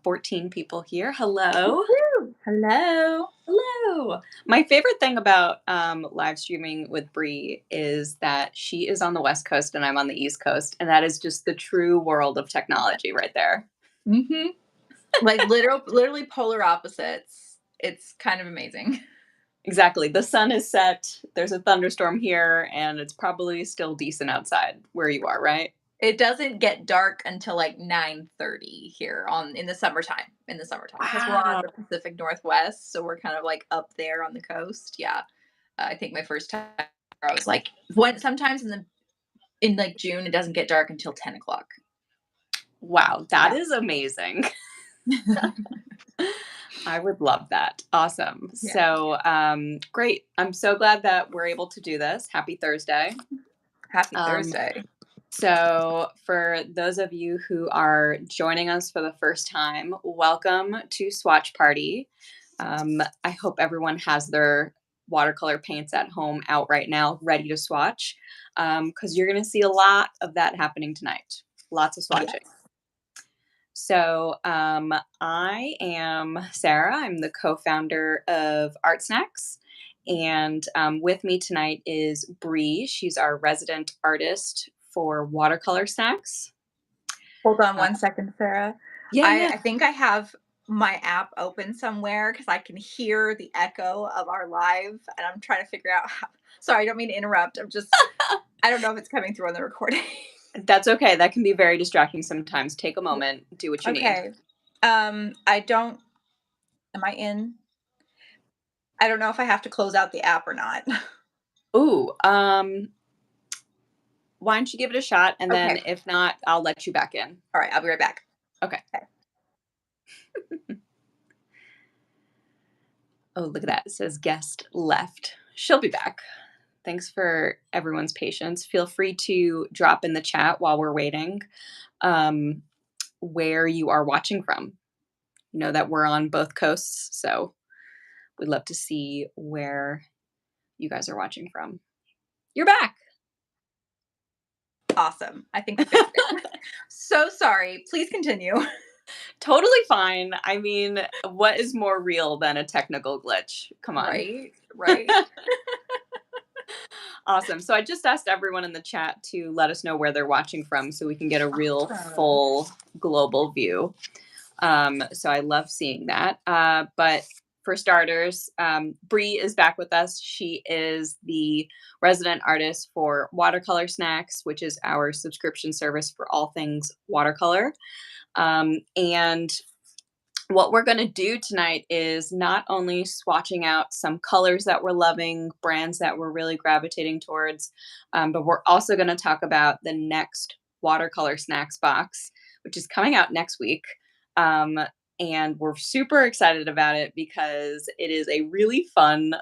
14 people here. Hello. Woo-hoo. Hello. Hello. My favorite thing about live streaming with Bree is that she is on the West Coast and I'm on the East Coast. And that is just the true world of technology right there. Mm-hmm. Like literally polar opposites. It's kind of amazing. Exactly. The sun is set, there's a thunderstorm here, and it's probably still decent outside where you are, right? It doesn't get dark until like 9:30 here in the summertime. Because we're on Wow. the Pacific Northwest, so we're kind of like up there on the coast. Yeah. I think my first time I was like sometimes in like June it doesn't get dark until 10 o'clock. Wow, that Yeah. is amazing. I would love that. Awesome. Yeah. So, great. I'm so glad that we're able to do this. Happy Thursday. Happy Um, Thursday. So, for those of you who are joining us for the first time, welcome to Swatch Party. I hope everyone has their watercolor paints at home out right now, ready to swatch, because you're going to see a lot of that happening tonight. Lots of swatching. Yes. So, I am Sarah. I'm the co-founder of ArtSnacks. And with me tonight is Bree. She's our resident artist for WatercolorSnacks. Hold on one second, Sarah. Yeah. I think I have my app open somewhere because I can hear the echo of our live, and I'm trying to figure out how. Sorry, I don't mean to interrupt. I don't know if it's coming through on the recording. That's okay. That can be very distracting sometimes. Take a moment, do what you need. Okay. Am I in? I don't know if I have to close out the app or not. Ooh, why don't you give it a shot? And then Okay. if not, I'll let you back in. All right, I'll be right back. Okay. Oh, look at that. It says guest left. She'll be back. Thanks for everyone's patience. Feel free to drop in the chat while we're waiting where you are watching from. You know that we're on both coasts, so we'd love to see where you guys are watching from. You're back. Awesome. I think we fixed it. So sorry. Please continue. Totally fine. I mean, what is more real than a technical glitch? Come on. Right. Awesome. So I just asked everyone in the chat to let us know where they're watching from so we can get a real full global view. So I love seeing that. But for starters, Bree is back with us. She is the resident artist for WatercolorSnacks, which is our subscription service for all things watercolor. And what we're going to do tonight is not only swatching out some colors that we're loving, brands that we're really gravitating towards, but we're also going to talk about the next Watercolor Snacks box, which is coming out next week. And we're super excited about it because it is a really fun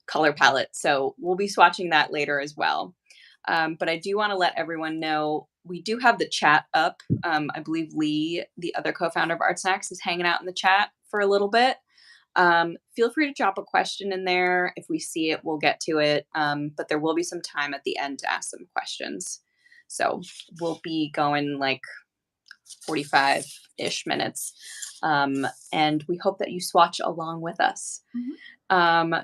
color palette. So we'll be swatching that later as well. But I do want to let everyone know we do have the chat up. I believe Lee, the other co-founder of ArtSnacks, is hanging out in the chat for a little bit. Feel free to drop a question in there. If we see it, we'll get to it. But there will be some time at the end to ask some questions. So we'll be going like 45-ish minutes. And we hope that you swatch along with us.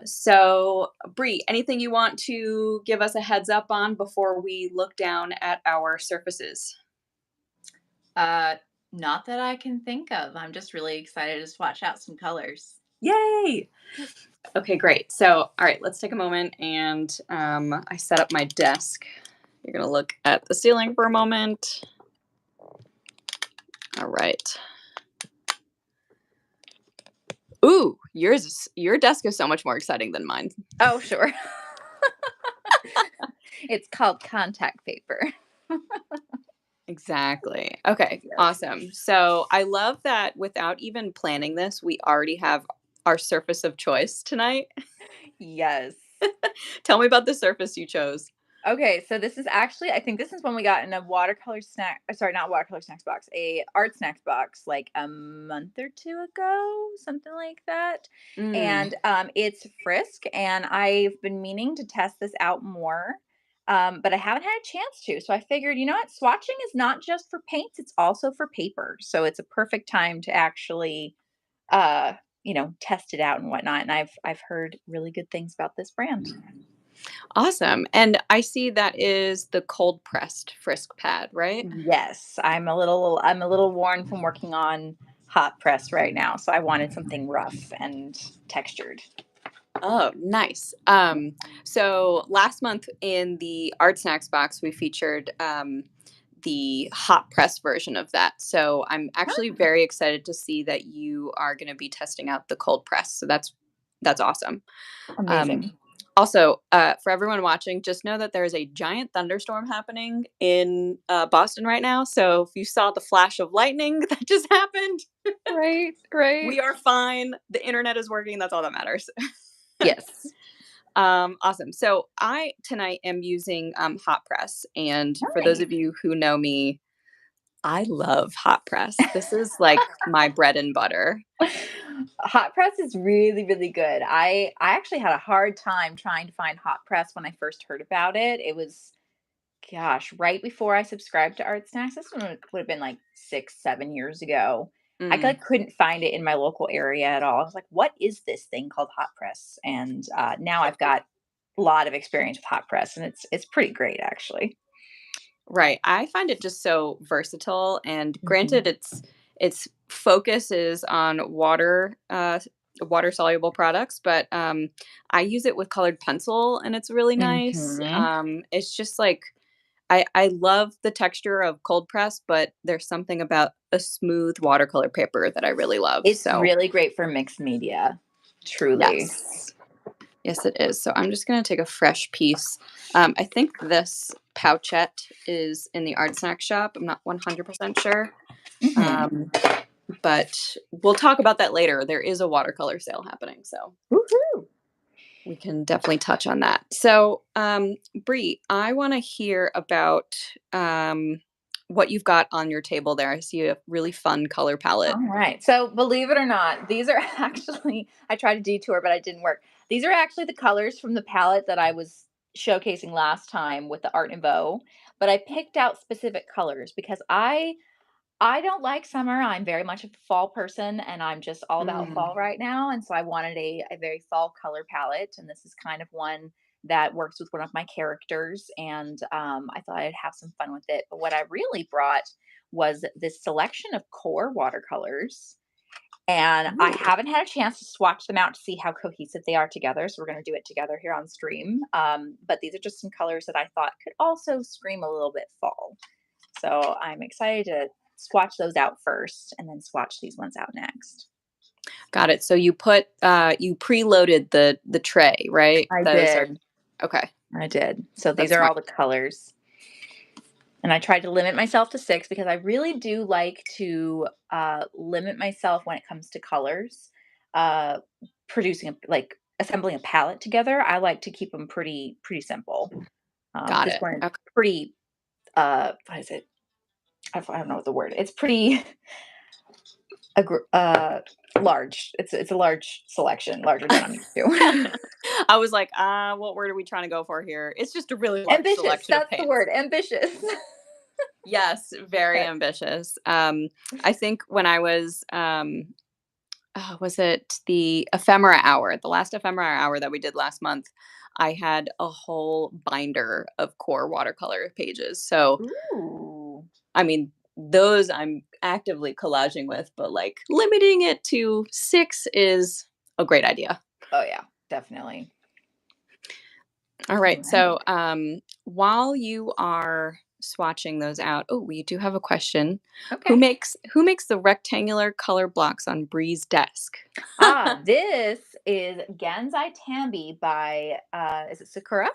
So Bree, anything you want to give us a heads up on before we look down at our surfaces? Not that I can think of. I'm just really excited to swatch out some colors. Yay! Okay, great. So, all right, let's take a moment and I set up my desk. You're gonna look at the ceiling for a moment. All right. Ooh, your desk is so much more exciting than mine. Oh, sure. It's called contact paper. Exactly. Okay, Yes. awesome. So I love that without even planning this, we already have our surface of choice tonight. Yes. Tell me about the surface you chose. Okay, so this is actually, I think this is one we got in a not watercolor snacks box, a art snacks box like a month or two ago, something like that. And it's Frisk, and I've been meaning to test this out more. but I haven't had a chance to. So I figured, you know what, swatching is not just for paints; it's also for paper. So it's a perfect time to actually, uh, test it out and whatnot. And I've heard really good things about this brand. Awesome. And I see that is the cold pressed Frisk pad, right? Yes, I'm a little worn from working on hot press right now, so I wanted something rough and textured. Oh, nice. So last month in the ArtSnacks box, we featured the hot press version of that. So I'm actually very excited to see that you are going to be testing out the cold press. So that's awesome. Um, Amazing. Also, for everyone watching, just know that there is a giant thunderstorm happening in Boston right now. So if you saw the flash of lightning that just happened, Right, right. we are fine. The internet is working. That's all that matters. Yes. Awesome. So I tonight am using hot press, and for those Nice. of you who know me, I love hot press. This is like my bread and butter. Hot press is really, really good. I actually had a hard time trying to find hot press when I first heard about it. It was, gosh, right before I subscribed to ArtSnacks. This one would have been like 6, 7 years ago. I Mm, like couldn't find it in my local area at all. I was like, "What is this thing called hot press?" And now I've got a lot of experience with hot press, and it's pretty great actually. right. I find it just so versatile. And granted, Mhm. its focus is on water soluble products, but I use it with colored pencil, and it's really nice. Mhm. It's just like I love the texture of cold press, but there's something about a smooth watercolor paper that I really love. It's So, really great for mixed media. Truly. yes. Yes, it is. So I'm just going to take a fresh piece. I think this pouchette is in the Art Snack shop. I'm not 100% sure. Mhm. Um, but we'll talk about that later. There is a watercolor sale happening. So Woohoo. we can definitely touch on that. So, Bree, I want to hear about what you've got on your table there. I see a really fun color palette. All right. So, believe it or not, these are actually, I tried to detour, but it didn't work. These are actually the colors from the palette that I was showcasing last time with the Art Nouveau. But I picked out specific colors because I don't like summer. I'm very much a fall person and I'm just all about Mm, fall right now. And so I wanted a very fall color palette. And this is kind of one that works with one of my characters. And I thought I'd have some fun with it. But what I really brought was this selection of core watercolors. And I ooh, haven't had a chance to swatch them out to see how cohesive they are together. So we're going to do it together here on stream. But these are just some colors that I thought could also scream a little bit fall. So I'm excited to swatch those out first and then swatch these ones out next. got it. So you preloaded the tray, right? I Those are did. okay. I did. So these That's are smart. all the colors. And I tried to limit myself to 6 because I really do like to limit myself when it comes to colors. Uh, producing like assembling a palette together, I like to keep them pretty simple. Got This it. one is Okay. pretty. What is it? I don't know what the word. It's pretty large. It's a large selection, larger than I'm used to. I was like, what word are we trying to go for here? It's just a really large Ambitious, selection of that's the paints. word, ambitious. Yes, very Okay. ambitious. I think when I was it the ephemera hour, the last ephemera hour that we did last month, I had a whole binder of core watercolor pages. So, Ooh. I mean, those I'm actively collaging with, but like limiting it to 6 is a great idea. Oh, yeah, definitely. All All right. right. So, while you are swatching those out, oh, we do have a question. Okay. Who makes the rectangular color blocks on Bree's desk? This is Gansai Tambi by, is it Sakura?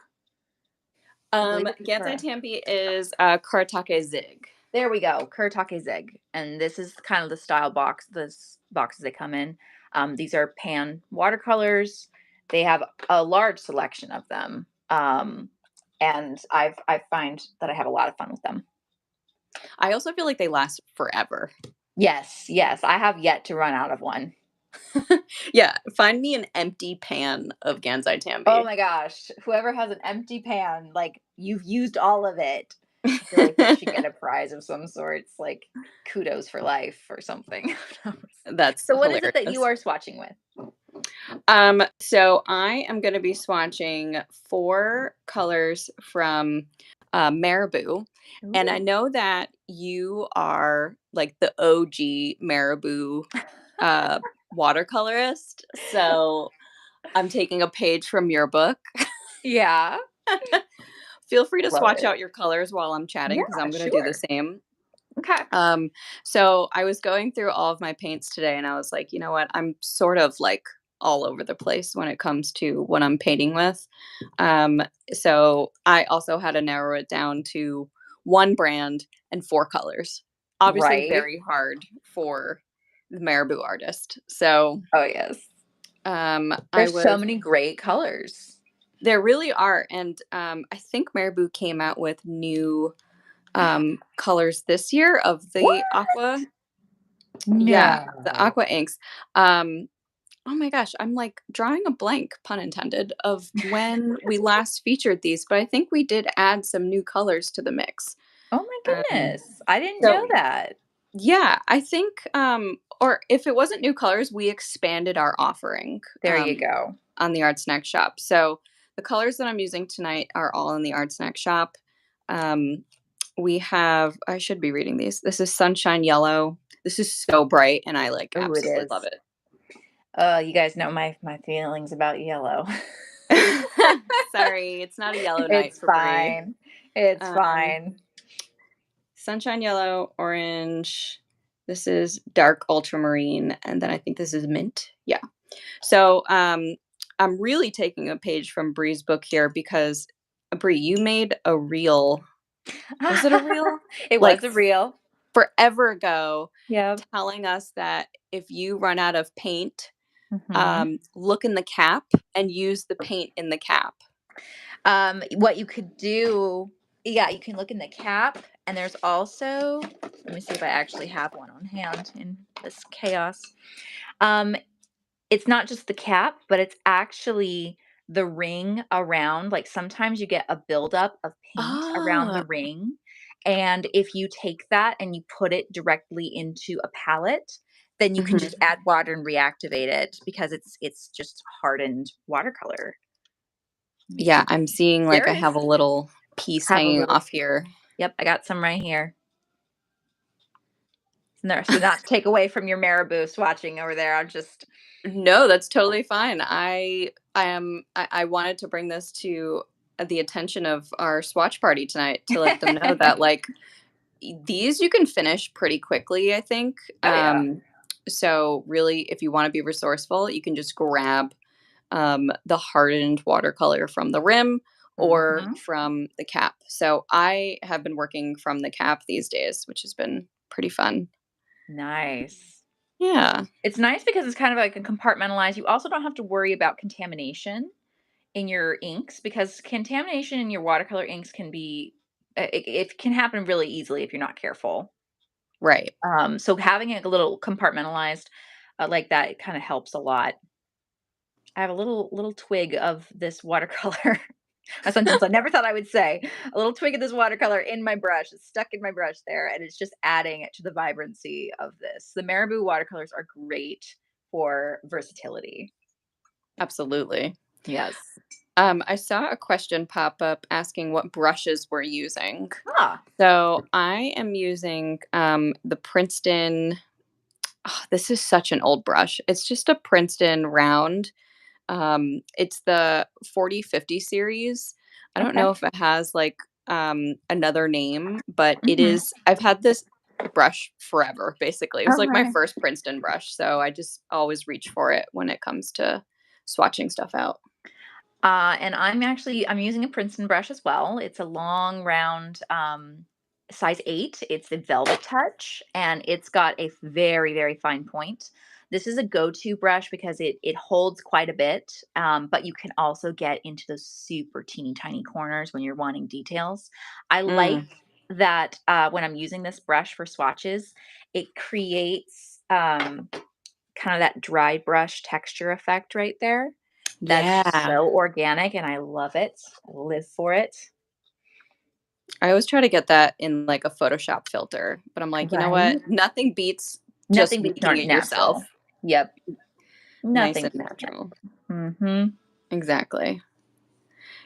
I believe it's Gansai Sakura. Tampi is Karatake Zig. There we go, Kuretake Zeg, and this is kind of the style box, boxes they come in. These are pan watercolors. They have a large selection of them, and I find that I have a lot of fun with them. I also feel like they last forever. Yes, yes, I have yet to run out of one. Yeah, find me an empty pan of Oh Ganzai my gosh. Whoever has an empty pan, like you've used all of it. I feel like they should get a prize of some sorts, like kudos for life or something. That's So what is it that you hilarious. are swatching with? So I am going to be swatching 4 colors from Marabou. And I Ooh. know that you are like the OG Marabou uh, watercolorist. So I'm taking a page from your book. Yeah. Feel free to Love swatch it. out your colors while I'm chatting Yeah, because I'm going to do the sure. same. Okay. Um, so I was going through all of my paints today and I was like, you know what? I'm sort of like all over the place when it comes to what I'm painting with. Um, so I also had to narrow it down to one brand and 4 colors. Obviously, Right. very hard for the Marabou artist. So Oh, yes. I There's so was, many great colors. there really are. And I think Marabou came out with new colors this year of What? the aqua. Yeah, the No. aqua inks. Um, oh my gosh, I'm like drawing a blank, pun intended, of when we last featured these, but I think we did add some new colors to the mix. Oh my Um, goodness. I didn't know so that. yeah, I think, or if it wasn't new colors, we expanded our offering There you go. on the Art Snack Shop. So the colors that I'm using tonight are all in the Art Snack Shop. Um, we have, I should be reading these. This is Sunshine Yellow. This is so bright, and I like Oh, it absolutely love is. it. You guys know my feelings about yellow. Sorry, it's not a yellow night It's for Brie. fine. It's Um, fine. Sunshine Yellow, orange. This is dark ultramarine, and then I think this is mint. Yeah. So I'm really taking a page from Brie's book here because Brie, you made a reel. Was it a reel? It Like was a real. forever ago, Yep. telling us that if you run out of paint, Mhm. look in the cap and use the paint in the cap. What you could do, yeah, you can look in the cap, and there's also, let me see if I actually have one on hand in this chaos. Um, it's not just the cap, but it's actually the ring around. Like sometimes you get a buildup of paint around Ah. the ring. And if you take that and you put it directly into a palette, then you can Mhm. just add water and reactivate it because it's just hardened watercolor. Let me see Yeah, if I I'm can. seeing like There I it have is. a little piece Have a hanging little. off here. Yep, I got some right here. No, so not to take away from your marabou swatching over there. I'm just No, that's totally fine. I wanted to bring this to the attention of our swatch party tonight to let them know that like these you can finish pretty quickly, I think. Oh yeah. So really if you want to be resourceful, you can just grab the hardened watercolor from the rim or Mhm. from the cap. So I have been working from the cap these days, which has been pretty fun. Nice. Yeah. It's nice because it's kind of like a compartmentalized. You also don't have to worry about contamination in your inks because contamination in your watercolor inks can be it can happen really easily if you're not careful. Right. So having it a little compartmentalized like that, it kind of helps a lot. I have a little twig of this watercolor. A sentence I never thought I would say. A little twig of this watercolor in my brush. It's stuck in my brush there, and it's just adding to the vibrancy of this. The Marabou watercolors are great for versatility. Absolutely. Yes. I saw a question pop up asking what brushes we're using. Ah. So I am using the Princeton. Oh, this is such an old brush. It's just a Princeton round. It's the 4050 series. I don't Okay. know if it has like another name, but it Mhm. is. I've had this brush forever, basically. It was like my Okay. first Princeton brush. So I just always reach for it when it comes to swatching stuff out. And I'm using a Princeton brush as well. It's a long, round, size 8. It's the Velvet Touch, and it's got a very, very fine point. This is a go-to brush because it holds quite a bit, but you can also get into those super teeny tiny corners when you're wanting details. I like Mm. that when I'm using this brush for swatches, it creates kind of that dry brush texture effect right there. That's just Yeah. so organic, and I love it. I live for it. I always try to get that in like a Photoshop filter, but I'm like, you know what? Right? Nothing beats just Nothing beats making it yourself. natural. Yep. Nice Nothing and beats natural. natural. Mhm. Exactly.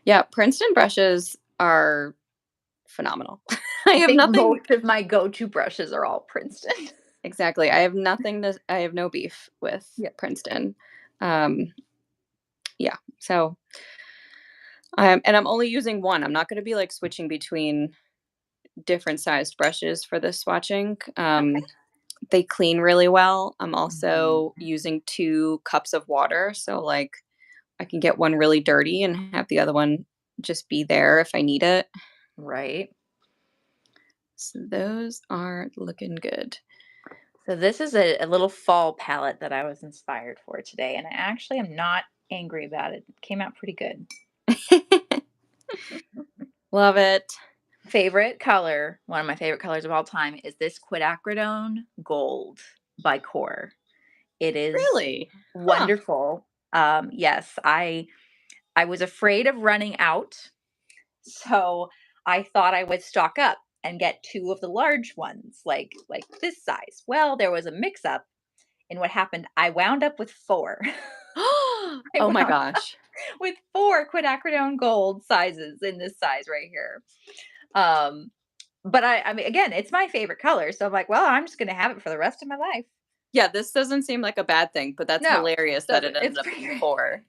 Yeah, Princeton brushes are phenomenal. I I have think nothing most of my go-to brushes are all Princeton. exactly. I have no beef with Yep. Princeton. Um, yeah. So, and I'm only using one. I'm not going to be like switching between different sized brushes for this swatching. Okay. They clean really well. I'm Mhm. also using 2 cups of water, so, like, I can get one really dirty and have the other one just be there if I need it. Right. So those are looking good. So this is a little fall palette that I was inspired for today, and I actually am not angry about it. It came out pretty good. Love it. Favorite color, one of my favorite colors of all time is this quinacridone gold by Core. It is Really? Huh. wonderful. Yes, I was afraid of running out, so I thought I would stock up and get 2 of the large ones, like this size. Well, there was a mix up, and what happened, I wound up with 4. I Oh my wound gosh. with 4 quinacridone gold sizes in this size right here. Um, but I mean, again, it's my favorite color, so I'm like, "Well, I'm just gonna have it for the rest of my life." Yeah, this doesn't seem like a bad thing, but that's No, hilarious that it doesn't. ended It's up pretty being great. 4.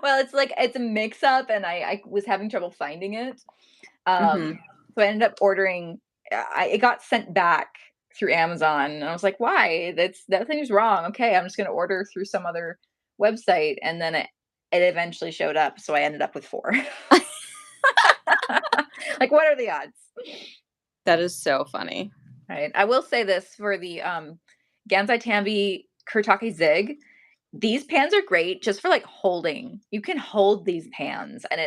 Well, it's like it's a mix up, and I was having trouble finding it. Um, Mhm. so I ended up ordering. It got sent back through Amazon, and I was like, "Why? That thing's wrong." Okay, I'm just gonna order through some other website, and then it eventually showed up. So I ended up with 4. Like, what are the odds? That is so funny. Right. I will say this for the Gansai Tambi Kurtake Zig. These pans are great just for like holding. You can hold these pans and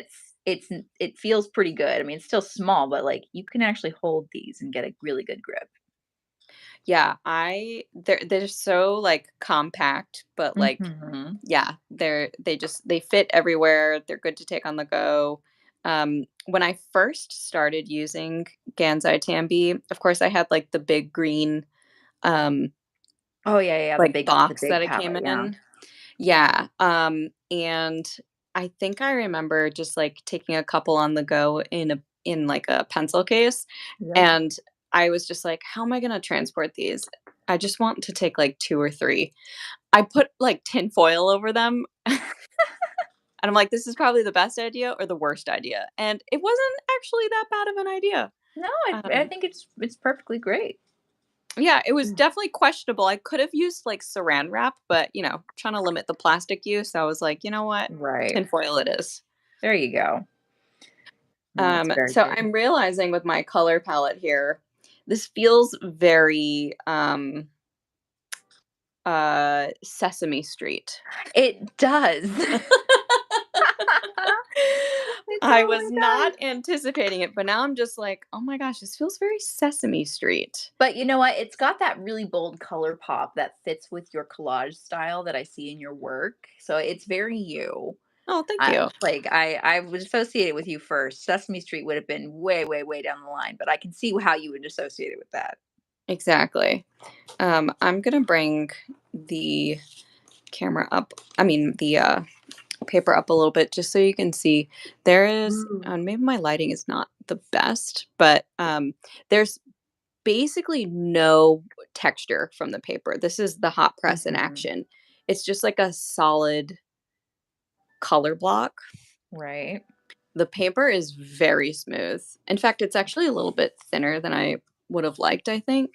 it feels pretty good. I mean, it's still small, but like you can actually hold these and get a really good grip. Yeah, they're so, like, compact, but, like, Mhm. yeah, they fit everywhere, they're good to take on the go. When I first started using Gansai Tambi, of course, I had, like, the big green, um, Oh yeah, yeah, like, the box big that it came palette, yeah. in. Yeah, and I think I remember just, like, taking a couple on the go in, like, a pencil case, Yep. and I was just like, "How am I gonna transport these? I just want to take, like, 2 or 3." I put, like, tin foil over them, and I'm like, "This is probably the best idea or the worst idea," and it wasn't actually that bad of an idea. No, I Um, think it's perfectly great. yeah, it was Mm. definitely questionable. I could have used, like, Saran wrap, but, trying to limit the plastic use, I was like, "You know what? Right. Tin foil it is." There you go. No, it's very So good. I'm realizing with my color palette here, this feels very, Sesame Street. It does. It I totally was does. not anticipating it, but now I'm just like, "Oh my gosh, this feels very Sesame Street." But you know what? It's got that really bold color pop that fits with your collage style that I see in your work. So it's very you. Oh, thank you. I would associate it with you first. Sesame Street would have been way, way, way down the line, but I can see how you would associate it with that. Exactly. I'm gonna bring the camera up the, paper up a little bit just so you can see. There is Ooh. and maybe my lighting is not the best, but, there's basically no texture from the paper. This is the hot press in Mhm. action. It's just like a solid color block. Right. The paper is very smooth. In fact, it's actually a little bit thinner than I would have liked, I think.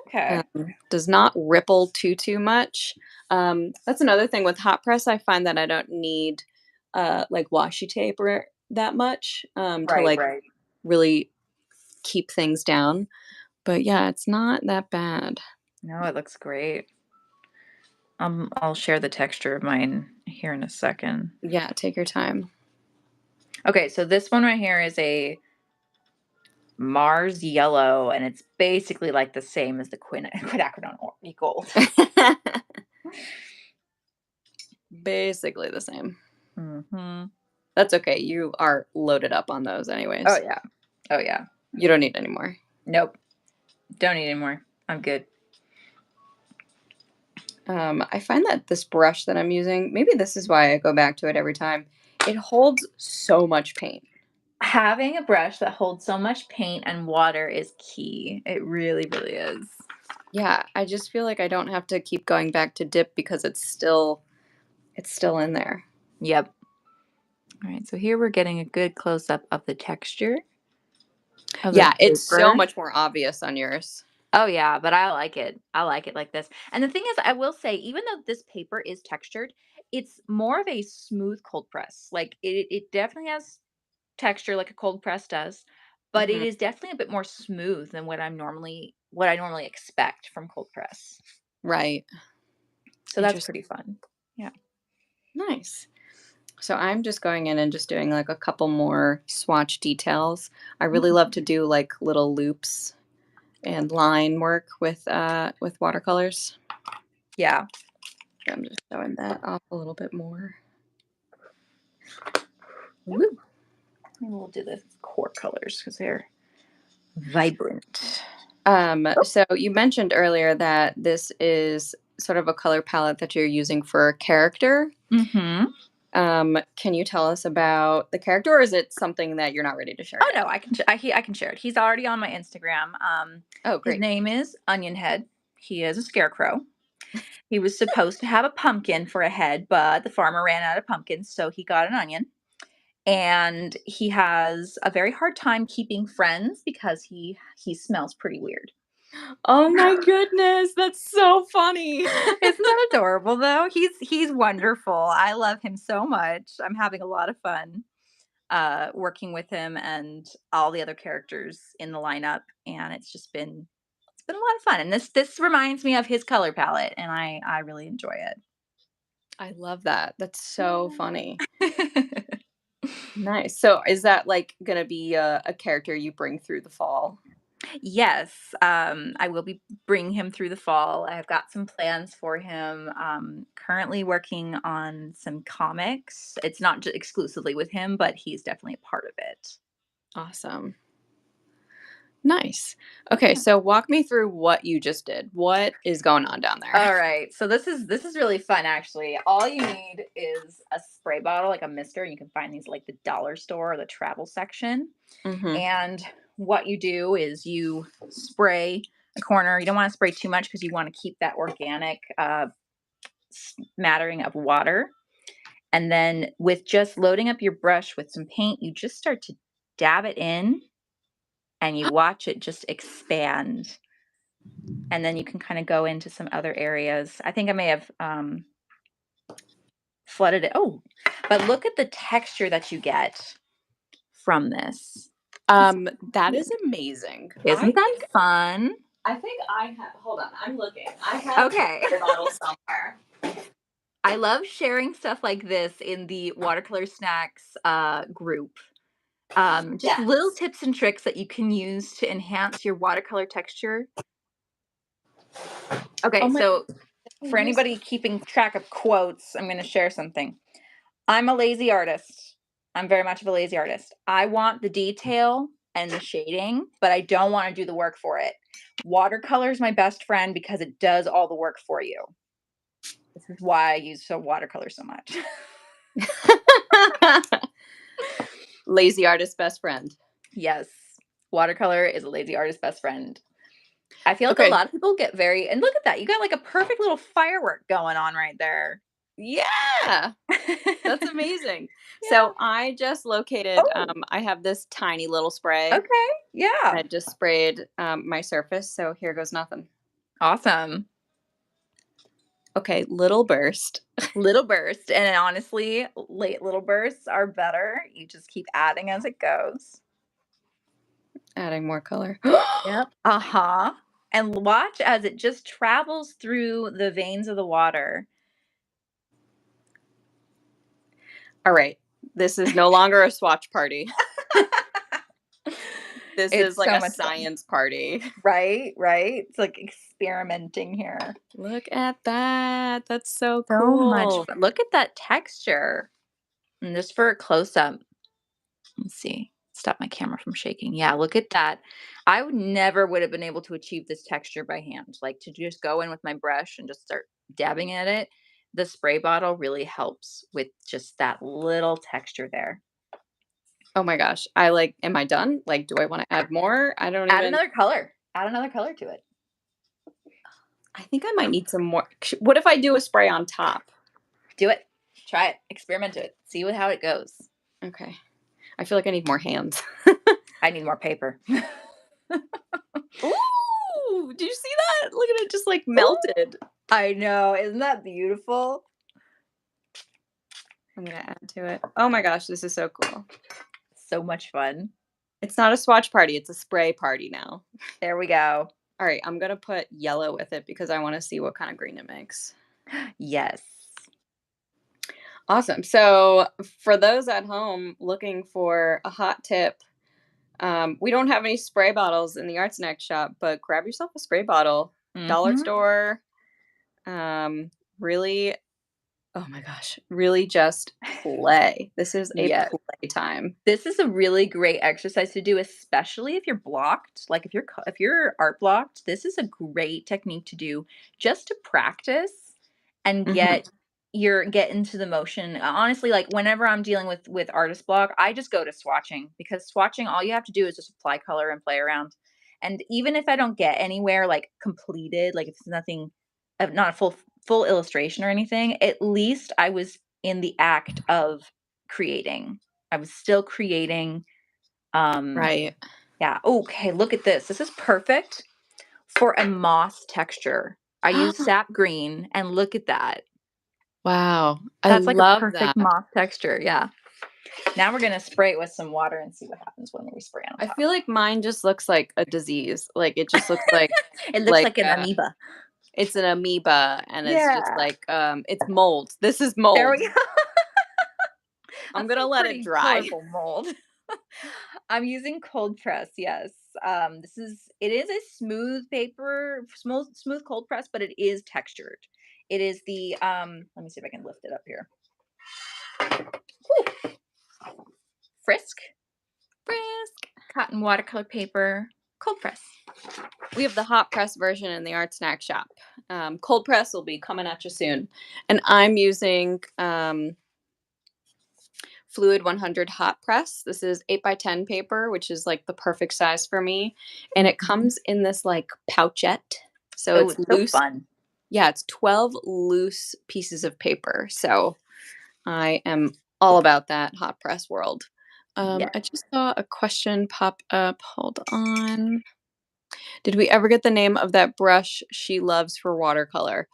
Okay. Does not ripple too much. That's another thing with hot press. I find that I don't need like washi tape or that much to Right, like right. really keep things down. But yeah, it's not that bad. No, it looks great. I'll share the texture of mine here in a second. Yeah, take your time. Okay, so this one right here is a Mars Yellow, and it's basically like the same as the quinacridone gold. Basically the same. Mm-hmm. That's okay. You are loaded up on those anyways. Oh, yeah. Oh, yeah. You don't need any more. Nope. Don't need any more. I'm good. I find that this brush that I'm using, maybe this is why I go back to it every time. It holds so much paint. Having a brush that holds so much paint and water is key. It really, really is. Yeah, I just feel like I don't have to keep going back to dip because it's still in there. Yep. All right, so here we're getting a good close-up of the texture. Yeah, it's so much more obvious on yours. Oh, yeah, but I like it. I like it like this. And the thing is, I will say, even though this paper is textured, it's more of a smooth cold press. Like, it definitely has texture like a cold press does, but it is definitely a bit more smooth than what I normally expect from cold press. Right. So that's pretty fun. Yeah. Nice. So I'm just going in and just doing like a couple more swatch details. I really love to do like little loops and line work with watercolors. Yeah. So I'm just showing that off a little bit more. Woo. Maybe we'll do the core colors because they're vibrant. So you mentioned earlier that this is sort of a color palette that you're using for a character. Mm-hmm. Can you tell us about the character, or is it something that you're not ready to share? Oh, no, I can share it. He's already on my Instagram. Oh, great. His name is Onion Head. He is a scarecrow. He was supposed to have a pumpkin for a head, but the farmer ran out of pumpkins, so he got an onion. And he has a very hard time keeping friends because he smells pretty weird. Oh my goodness, that's so funny. Isn't that adorable though? He's wonderful. I love him so much. I'm having a lot of fun working with him and all the other characters in the lineup, and it's been a lot of fun. And this reminds me of his color palette, and I really enjoy it. I love that. That's so funny. Nice. So is that like gonna be a character you bring through the fall? Yes, I will be bringing him through the fall. I've got some plans for him. Currently working on some comics. It's not just exclusively with him, but he's definitely a part of it. Awesome. Nice. Okay, so walk me through what you just did. What is going on down there? All right, so this is really fun actually. All you need is a spray bottle, like a mister. You can find these like the dollar store or the travel section. And what you do is you spray a corner. You don't want to spray too much because you want to keep that organic smattering of water. And then with just loading up your brush with some paint, you just start to dab it in and you watch it just expand. And then you can kind of go into some other areas. I think I may have flooded it. Oh, but look at the texture that you get from this. That is amazing. Isn't that fun? I think I have, hold on, I'm looking. I have a bottle somewhere. I love sharing stuff like this in the Watercolor Snacks group. Just little tips and tricks that you can use to enhance your watercolor texture. Okay, so for anybody keeping track of quotes, I'm going to share something. I'm a lazy artist. I'm very much of a lazy artist. I want the detail and the shading, but I don't want to do the work for it. Watercolor is my best friend because it does all the work for you. This is why I use watercolor so much. Lazy artist best friend. Yes. Watercolor is a lazy artist best friend. I feel like a lot of people get and look at that. You got like a perfect little firework going on right there. Yeah. That's amazing. So I just located, I have this tiny little spray. Okay. Yeah. I just sprayed my surface. So here goes nothing. Awesome. Okay. Little burst. Little burst. And honestly, late little bursts are better. You just keep adding as it goes. Adding more color. Yep. And watch as it just travels through the veins of the water. All right. This is no longer a swatch party. This is It's like so a much fun. science party. Right? It's like experimenting here. Look at that. That's so So much cool. fun. Look at that texture. And just for a close-up, let's see. Stop my camera from shaking. Yeah, look at that. I would have been able to achieve this texture by hand. Like to just go in with my brush and just start dabbing at it. The spray bottle really helps with just that little texture there. Oh my gosh. Am I done? Like, do I want to add more? I don't Add even. another color. Add another color to it. I think I might need some more. What if I do a spray on top? Do it. Try it. Experiment it. See how it goes. Okay. I feel like I need more hands. I need more paper. Ooh, did you see that? Look at it just like melted. I know. Isn't that beautiful? I'm going to add to it. Oh my gosh, this is so cool. So much fun. It's not a swatch party. It's a spray party now. There we go. All right. I'm going to put yellow with it because I want to see what kind of green it makes. Yes. Awesome. So for those at home looking for a hot tip, we don't have any spray bottles in the ArtSnacks shop, but grab yourself a spray bottle. Dollar store. Really, oh my gosh, really just play. This is a play time. This is a really great exercise to do, especially if you're blocked. Like if you're art blocked, this is a great technique to do just to practice and get into the motion. Honestly, like whenever I'm dealing with artist block, I just go to swatching, because swatching, all you have to do is just apply color and play around. And even if I don't get anywhere like completed, like if it's nothing, not a full illustration or anything, at least I was in the act of creating. I was still creating. Right. Yeah. Okay. Look at this. This is perfect for a moss texture. I use sap green, and look at that. Wow. That's like love a perfect that. moss texture. Yeah. Now we're gonna spray it with some water and see what happens when we spray on top. I feel like mine just looks like a disease. Like it just looks like it looks like an amoeba. It's an amoeba, and it's just like it's mold. This is mold. There we go. I'm gonna let it dry. Mold. I'm using cold press. Yes. It is a smooth paper, smooth cold press, but it is textured. It is the let me see if I can lift it up here. Whew. Frisk cotton watercolor paper, cold press. We have the hot press version in the ArtSnacks shop. Cold press will be coming at you soon. And I'm using Fluid 100 hot press. This is 8x10 paper, which is like the perfect size for me. And it comes in this like pouchette. So it's loose. So fun. Yeah, it's 12 loose pieces of paper. So I am all about that hot press world. I just saw a question pop up. Hold on. Did we ever get the name of that brush she loves for watercolor?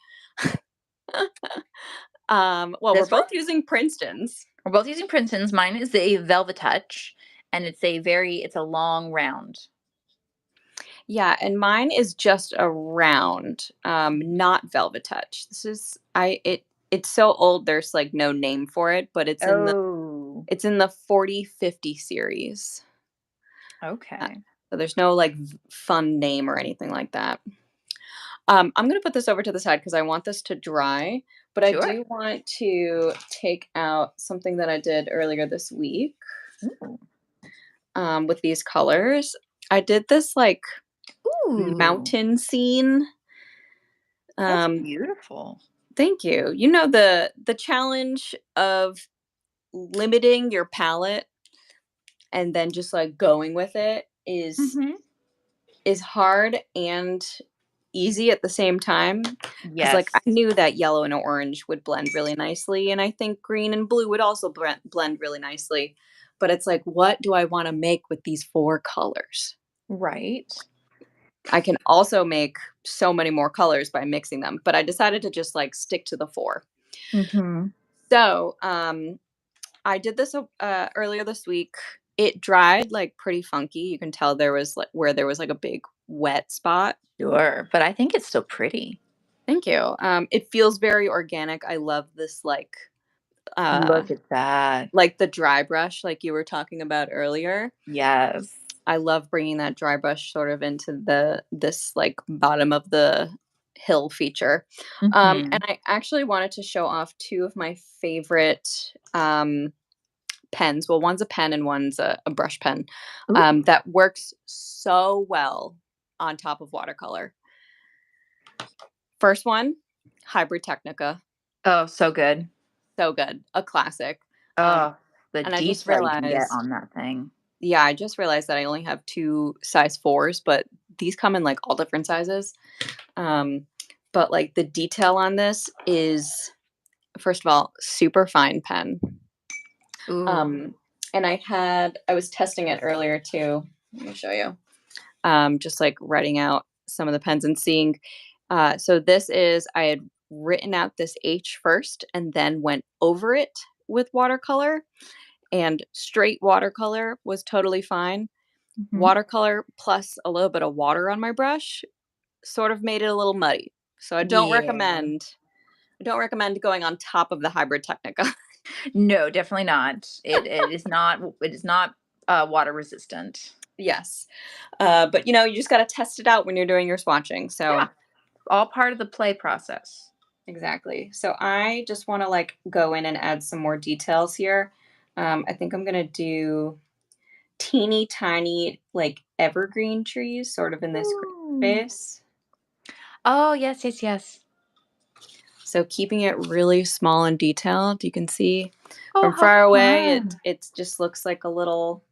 Well, we're both using Princeton's. We're both using Princeton's. Mine is a Velvet Touch, and it's a long round. Yeah, and mine is just a round, not Velvet Touch. This is it's so old there's like no name for it, but it's in the 4050 series. Okay. So there's no like fun name or anything like that. I'm going to put this over to the side because I want this to dry, but I do want to take out something that I did earlier this week with these colors. I did this like mountain scene. That's beautiful. Thank you. You know, the challenge of limiting your palette and then just like going with it is hard and easy at the same time. Because like I knew that yellow and orange would blend really nicely, and I think green and blue would also blend really nicely. But it's like, what do I want to make with these 4 colors? Right. I can also make so many more colors by mixing them, but I decided to just like stick to the 4. So I did this earlier this week. It dried like pretty funky. You can tell there was like where there was like a big wet spot. Sure, but I think it's still pretty. Thank you. It feels very organic. I love this like look at that. Like the dry brush like you were talking about earlier. Yes. I love bringing that dry brush sort of into this like bottom of the hill feature. And Mhm. I actually wanted to show off two of my favorite pens. Well, one's a pen and one's a brush pen Ooh. that works so well on top of watercolor. First one, Hybrid Technica. Oh, so good. So good, a classic. Um, Oh, the and I just detail you can get realized, on that thing. yeah, I just realized that I only have two size fours, but these come in like all different sizes. Um, but like the detail on this is, first of all, super fine pen. Ooh. Um, and I was testing it earlier too. Let me show you. Just like writing out some of the pens and seeing. So this is, I had written out this H first and then went over it with watercolor, and straight watercolor was totally fine. Mhm. Watercolor plus a little bit of water on my brush sort of made it a little muddy. So Yeah. I don't recommend going on top of the Hybrid Technica. No, definitely not. It is not water resistant. Yes. But you just got to test it out when you're doing your swatching. Yeah, So all part of the play process. exactly. So I just want to like go in and add some more details here. I think I'm going to do teeny tiny like evergreen trees sort of in this Ooh. green space. Oh, yes, yes, yes. So keeping it really small and detailed, you can see Oh, from how far away, fun. it just looks like a little.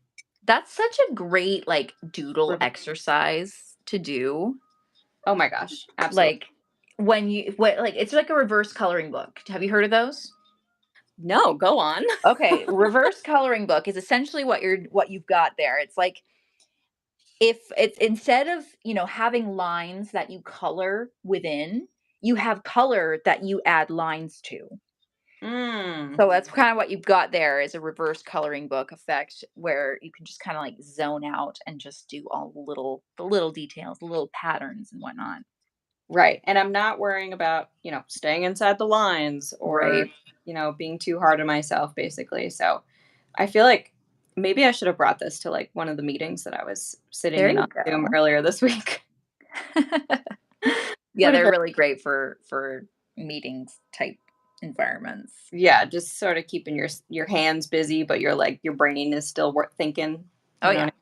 That's such a great, like, doodle River. exercise to do. Oh my gosh, absolutely. Like, it's like a reverse coloring book. Have you heard of those? No, go on. Okay, reverse coloring book is essentially what you've got there. It's like if it's instead of, having lines that you color within, you have color that you add lines to. Mm, So that's kind of what you've got there is a reverse coloring book effect where you can just kind of like zone out and just do all the little details, the little patterns and whatnot. right. And I'm not worrying about, staying inside the lines or, Right. being too hard on myself, basically. So I feel like maybe I should have brought this to like one of the meetings that I was sitting There in you on Zoom go. earlier this week. Yeah, Would have they're been, really great for meetings type environments. yeah, just sort of keeping your hands busy, but your brain is still thinking. Oh You know yeah. what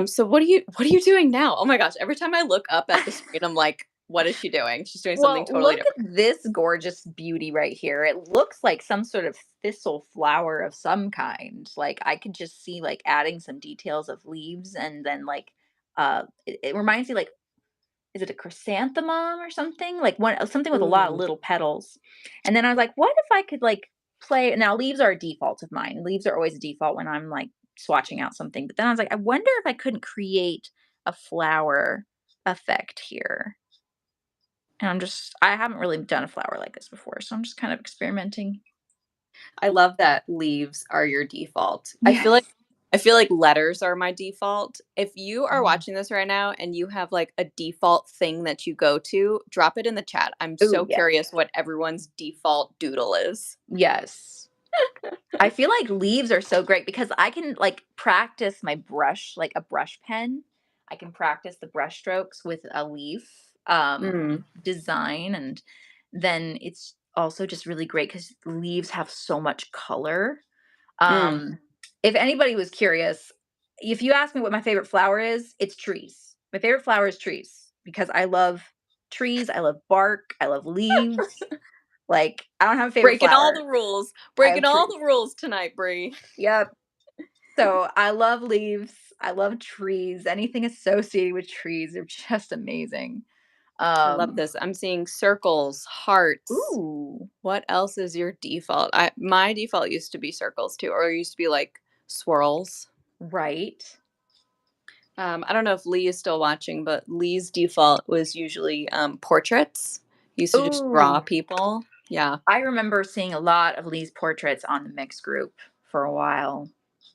So what are you doing now? Oh my gosh, every time I look up at the screen, I'm like, what is she doing? She's doing something Well, totally look different. at this gorgeous beauty right here. It looks like some sort of thistle flower of some kind. Like I could just see like adding some details of leaves and then like it reminds me like is it a chrysanthemum or something? Like one something with a lot of Ooh. little petals. And then I was like, what if I could like play now leaves are a default of mine. Leaves are always a default when I'm like swatching out something. But then I was like, I wonder if I couldn't create a flower effect here. And I haven't really done a flower like this before, so I'm just kind of experimenting. I love that leaves are your default. Yes. I feel like letters are my default. If you are Oh. watching this right now and you have like a default thing that you go to, drop it in the chat. I'm Ooh, so yes. curious what everyone's default doodle is. Yes. I feel like leaves are so great because I can like practice my brush, like a brush pen. I can practice the brush strokes with a leaf Mm, design and then it's also just really great cuz leaves have so much color. mm. Um if anybody was curious, if you ask me what my favorite flower is, it's trees. My favorite flower is trees because I love trees, I love bark, I love leaves. Like I don't have a favorite Breaking all flower. the rules. I have Breaking all trees. the rules tonight, Bree. Yep. So I love leaves. I love trees. Anything associated with trees are just amazing. I love Um, this. I'm seeing circles, hearts. ooh, What else is your default? My default used to be circles too, or it used to be like swirls. right. I don't know if Lee is still watching, but Lee's default was usually portraits. He used to just draw Ooh, people. Yeah. I remember seeing a lot of Lee's portraits on the mix group for a while.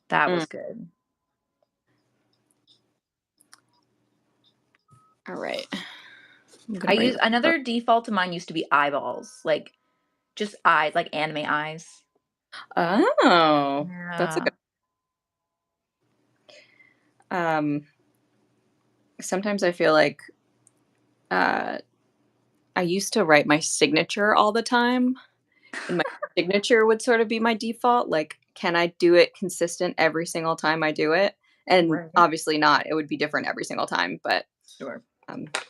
That Mm, was good. all right. I'm I gonna bring use this up. another default of mine used to be eyeballs, like just eyes, like anime eyes. Oh, that's a Yeah. good. sometimes I feel like I used to write my signature all the time, and my signature would sort of be my default. Like, can I do it consistent every single time I do it? And Right. obviously not. It would be different every single time. But Sure.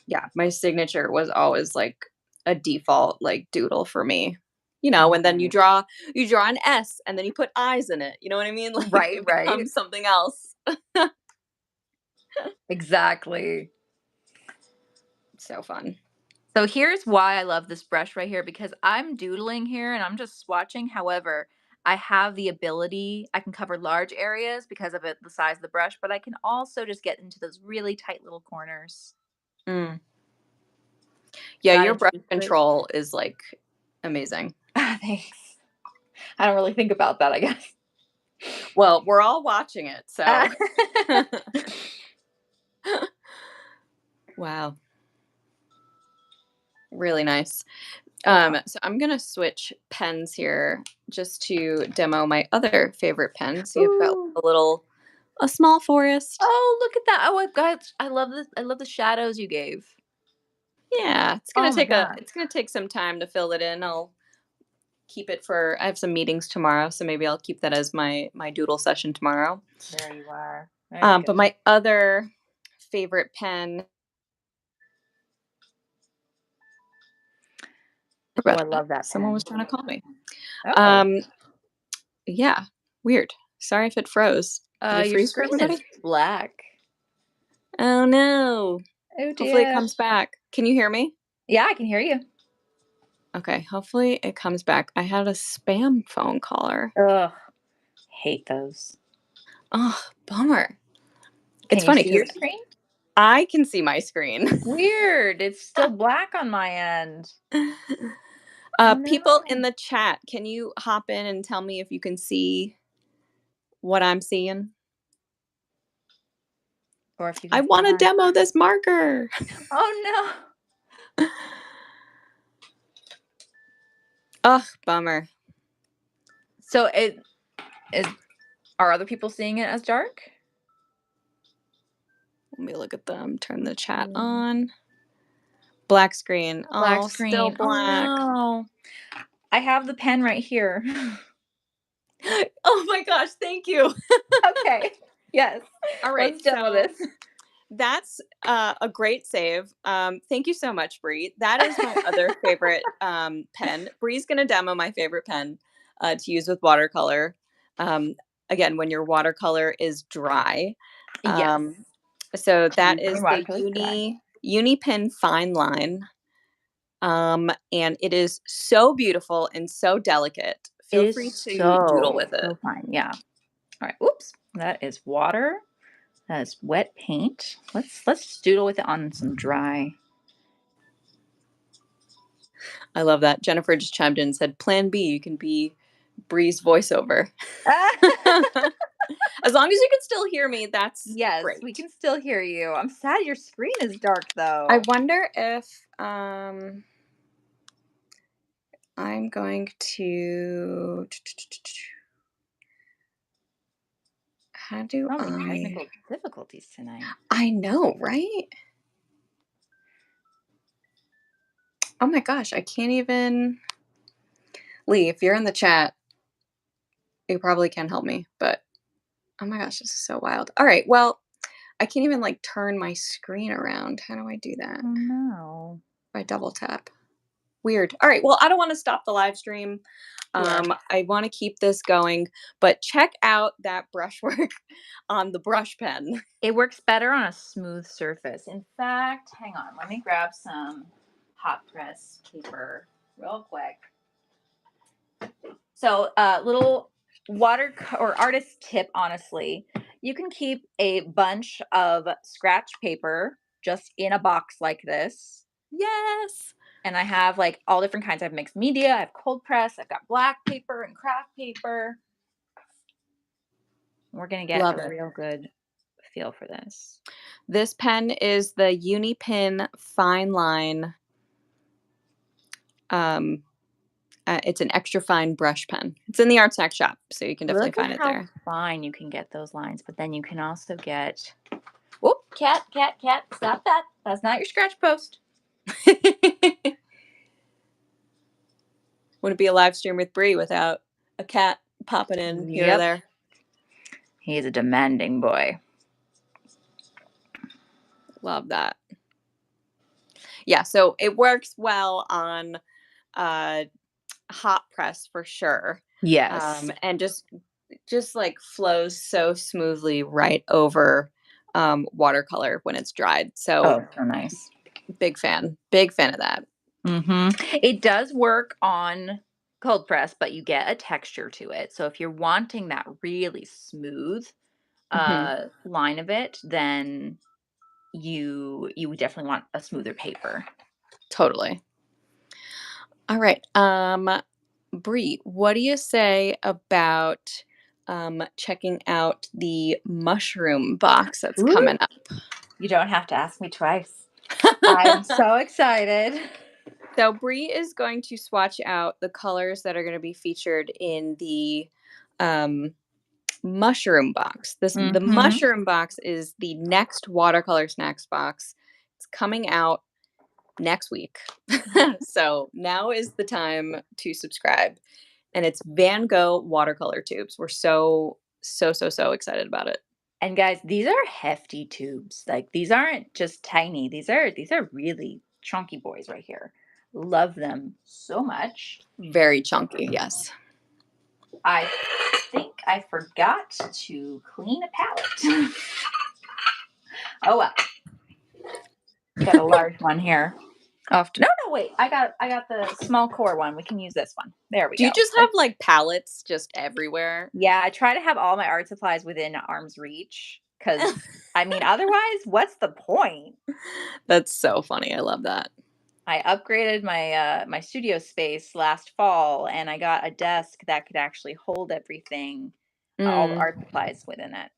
yeah, my signature was always like a default like doodle for me. And then you Right. draw an S and then you put eyes in it. You know what I mean? Like Right, it right. becomes something else. Exactly. So fun. So here's why I love this brush right here, because I'm doodling here and I'm just swatching. However, I have the ability, I can cover large areas because of the size of the brush, but I can also just get into those really tight little corners. Mm. Yeah, That your brush introduces it. control is like amazing. Thanks. I don't really think about that, I guess. Well, we're all watching it, so wow, really nice. So I'm gonna switch pens here just to demo my other favorite pen. So you've got Ooh. a small forest. Oh, look at that. Oh, I love this. I love the shadows you gave. Yeah, Oh my gosh. it's gonna take some time to fill it in. I'll keep it for I have some meetings tomorrow, so maybe I'll keep that as my doodle session tomorrow. There you are. Very good. But my other favorite pen. Oh, I love that Someone was pen. trying to call me. Oh, Um, yeah, weird. Sorry if it froze. Did it your freeze for screen is everybody? black. Oh no. Oh Hopefully it dear. comes back. Can you hear me? Yeah, I can hear you. Okay, hopefully it comes back. I had a spam phone caller. Ugh, hate those. Oh, bummer. It's Can you funny see because your screen? I can see my screen. Weird. It's still black on my end. Oh People in no. the chat, can you hop in and tell me if you can see what I'm seeing? Or if you I can see want to mine. demo this marker. Oh Ugh, bummer. no. So it is. Are other people seeing it as dark? Let me look at them. Turn the chat Mm. on. Black screen. Black Oh, still screen. Oh black. no. I have the pen right here. Oh my gosh, thank you. Okay. Yes. All right, Let's demo so this. that's a great save. Thank you so much, Bree. That is my other favorite pen. Bree's going to demo my favorite pen to use with watercolor. Um, Again, when your watercolor is dry. Yes. So that Using is the watercolor dry. Uni Pen Fine Line. And it is so beautiful and so delicate. It Feel is free to doodle with it. so fine. Yeah. All right. Oops. That is water. That is wet paint. Let's doodle with it on some dry. I love that. Jennifer just chimed in and said, Plan B, you can be Bree's voiceover. As long as you can still hear me, that's Yes, great. we can still hear you. I'm sad your screen is dark I though. wonder if I'm going to. How do So many I? technical difficulties tonight. I know, right? Oh my gosh, I can't even. Lee, if you're in the chat, you probably can help me, but oh my gosh, this is so wild. All right, well, I can't even like turn my screen around. How do I do that? Oh no. If I double tap. Weird. All right, well, I don't want to stop the live stream. Sure. I want to keep this going, but check out that brushwork on the brush pen. It works better on a smooth surface. In fact, hang on, let me grab some hot press paper real quick. So, little water or artist tip, honestly, you can keep a bunch of scratch paper just in a box like this. Yes. And I have like all different kinds. I have mixed media, I have cold press, I've got black paper and craft paper. We're going to get Love a it. real good feel for this. This pen is the Unipin Fine Line. It's an extra fine brush pen. It's in the ArtSnacks shop, so you can definitely Look at find it how there. fine you can get those lines, but then you can also get Cat, stop that. That's not your scratch post. Wouldn't be a live stream with Brie without a cat popping in here or there. He's a demanding boy. Love that. Yeah, so it works well on hot press for sure. Yes. And just like flows so smoothly right over watercolor when it's dried. So so nice. Big fan of that. It does work on cold press, but you get a texture to it. So if you're wanting that really smooth line of it, then you definitely want a smoother paper. Totally. All right. Brie, what do you say about checking out the mushroom box that's coming up? You don't have to ask me twice. I'm so excited. So Brie is going to swatch out the colors that are going to be featured in the mushroom box. The mushroom box is the next Watercolor Snacks box. It's coming out next week. So now is the time to subscribe. And it's Van Gogh watercolor tubes. We're so excited about it. And guys, these are hefty tubes. Like, these aren't just tiny. These are really chunky boys right here. Love them so much. Very chunky, yes. I think I forgot to clean a palette. Oh well. Got a large one here. No, wait. I got the small core one. We can use this one. There we go. Do you just have like palettes just everywhere? Yeah, I try to have all my art supplies within arm's reach because I mean, otherwise, what's the point? That's so funny. I love that. I upgraded my my studio space last fall, and I got a desk that could actually hold everything, all the art supplies within it.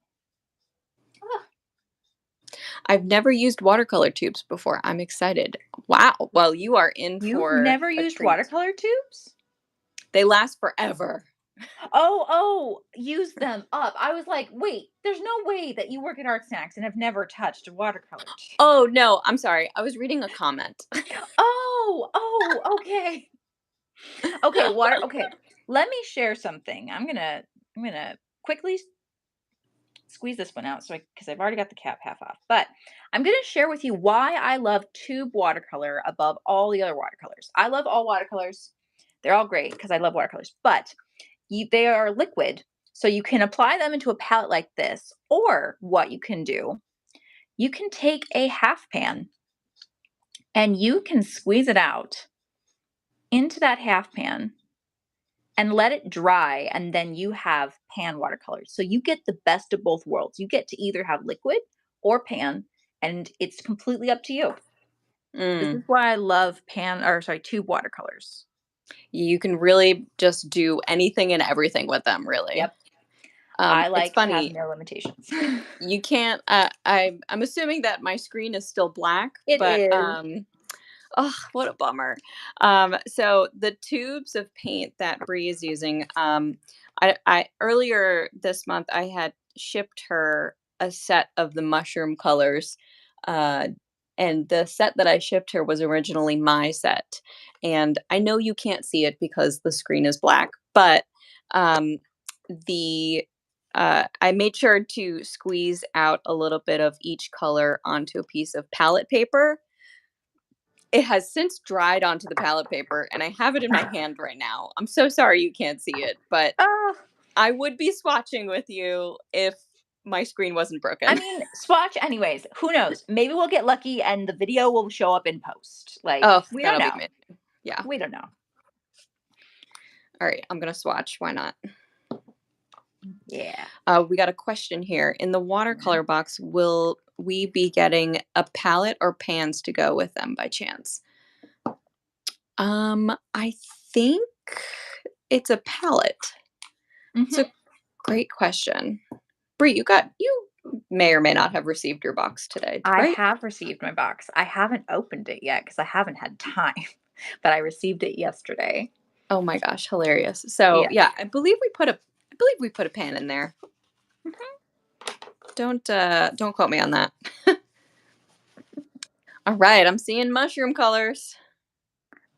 I've never used watercolor tubes before. I'm excited. Wow. Well, you are in for You've never used watercolor tubes? They last forever. Oh, use them up. I was like, wait, there's no way that you work at ArtSnacks and have never touched a watercolor tube. Oh, no. I'm sorry. I was reading a comment. Okay. Okay. Let me share something. I'm gonna quickly squeeze this one out because I've already got the cap half off. But I'm gonna share with you why I love tube watercolor above all the other watercolors. I love all watercolors. They're all great because I love watercolors, but they are liquid. So you can apply them into a palette like this, or what you can do, you can take a half pan and you can squeeze it out into that half pan and let it dry, and then you have pan watercolors. So you get the best of both worlds. You get to either have liquid or pan, and it's completely up to you. This is why I love tube watercolors. You can really just do anything and everything with them, really. Yep. I like to have no limitations. You can't. I'm assuming that my screen is still black. It is. Oh, what a bummer. So the tubes of paint that Brie is using, I earlier this month I had shipped her a set of the mushroom colors, and the set that I shipped her was originally my set. And I know you can't see it because the screen is black, but I made sure to squeeze out a little bit of each color onto a piece of palette paper. It has since dried onto the palette paper, and I have it in my hand right now. I'm so sorry you can't see it, but I would be swatching with you if my screen wasn't broken. I mean, swatch anyways. Who knows? Maybe we'll get lucky and the video will show up in post. Like, we don't know. Yeah. We don't know. All right, I'm going to swatch. Why not? Yeah. We got a question here. In the watercolor box, will we be getting a palette or pans to go with them by chance? I think it's a palette. It's a great question. Brie, you may or may not have received your box today, right? I have received my box. I haven't opened it yet because I haven't had time, but I received it yesterday. Oh my gosh, hilarious. So yeah, I believe we put a pan in there. Don't quote me on that. All right, I'm seeing mushroom colors.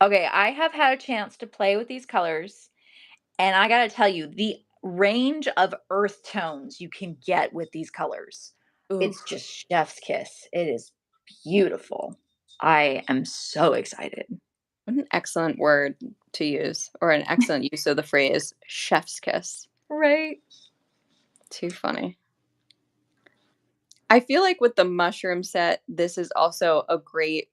Okay, I have had a chance to play with these colors, and I gotta tell you, the range of earth tones you can get with these colors, Ooh, it's just chef's kiss. It is beautiful. I am so excited. what an excellent word to use, or an excellent use of the phrase chef's kiss. Right? Too funny. I feel like with the mushroom set, this is also a great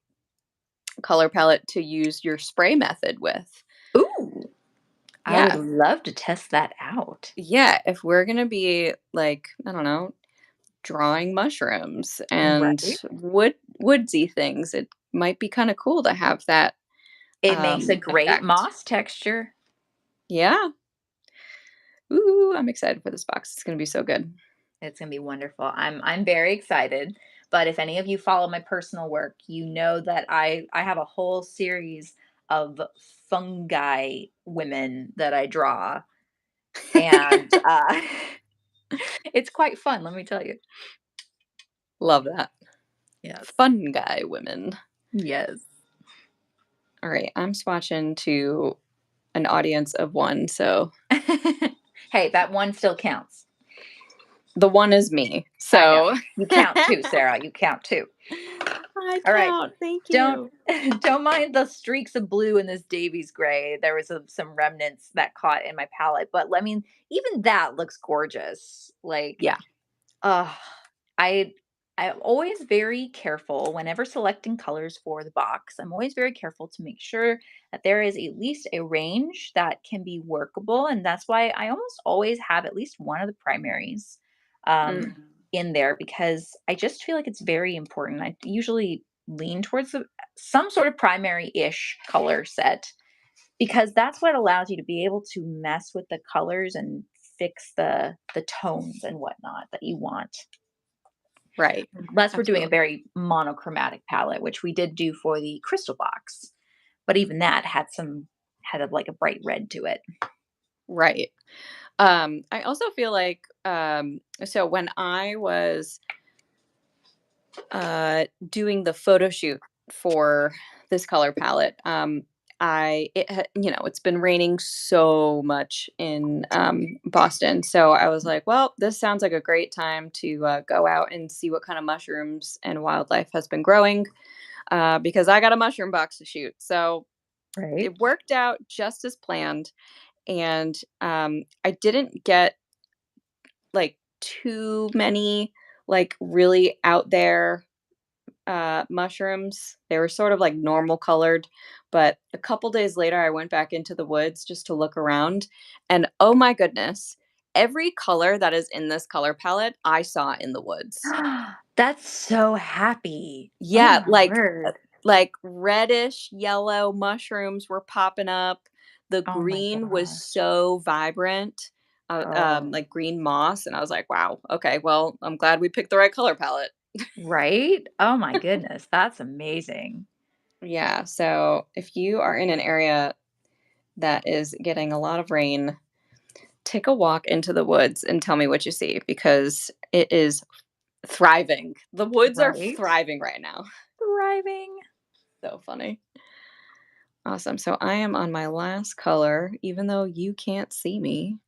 color palette to use your spray method with. Ooh, I would Yeah. love to test that out. Yeah. If we're going to be like, I don't know, drawing mushrooms and Right? woodsy things, it might be kind of cool to have that It makes a great effect. moss texture. Yeah. Ooh, I'm excited for this box. It's going to be so good. It's gonna be wonderful. I'm very excited. But if any of you follow my personal work, you know that I have a whole series of fungi women that I draw, and it's quite fun. Let me tell you. Love that. Yes. Fun guy women. Yes. All right, I'm swatching to an audience of one, so Hey, that one still counts. the one is me. I know. So You count too, Sarah. You count too. I All right. count. Thank Don't you. don't mind the streaks of blue in this Davies gray. There was some remnants that caught in my palette, but I mean, even that looks gorgeous. Like, Yeah. uh, I I'm always very careful whenever selecting colors for the box. I'm always very careful to make sure that there is at least a range that can be workable, and that's why I almost always have at least one of the primaries Mm, in there because I just feel like it's very important. I usually lean towards some sort of primary-ish color set because that's what allows you to be able to mess with the colors and fix the tones and whatnot that you want. right. Unless we're doing a Absolutely. very monochromatic palette, which we did do for the crystal box, but even that had a, like a bright red to it. Right. I also feel like so when I was doing the photo shoot for this color palette, it's been raining so much in Boston, so I was like, well, this sounds like a great time to go out and see what kind of mushrooms and wildlife has been growing, because I got a mushroom box to shoot. So Right. it worked out just as planned, and I didn't get like too many like really out there mushrooms. They were sort of like normal colored, but a couple days later, I went back into the woods just to look around, and oh my goodness, every color that is in this color palette, I saw in the woods. That's so happy. Oh Yeah, my word. like reddish yellow mushrooms were popping up. The Oh my green was gosh. so vibrant, Oh, like green moss, and I was like, wow, okay, well, I'm glad we picked the right color palette. right? Oh my goodness. That's amazing. Yeah, so if you are in an area that is getting a lot of rain, take a walk into the woods and tell me what you see because it is thriving. The woods are Right? thriving right now. Thriving. So funny. Awesome. So I am on my last color, even though you can't see me.